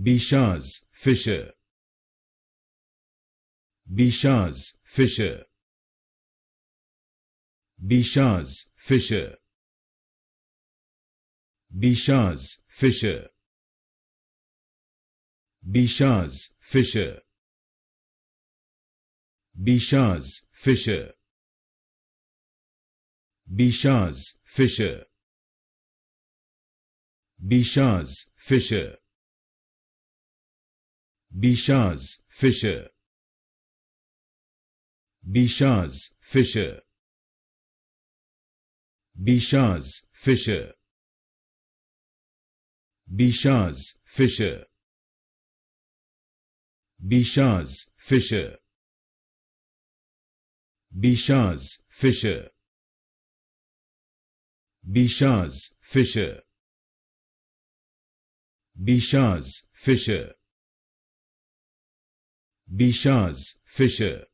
Bichat's Fissure. Bichat's Fissure. Bichat's Fissure. Bichat's Fissure. Bichat's Fissure. Bichat's Fissure. Bichat's Fissure. Bichat's Fissure. Bichat's Fissure. Bichat's Fissure. Bichat's Fissure. Bichat's Fissure. Bichat's Fissure. Bichat's Fissure. Bichat's Fissure. Bichat's Fissure. Bichat's Fissure.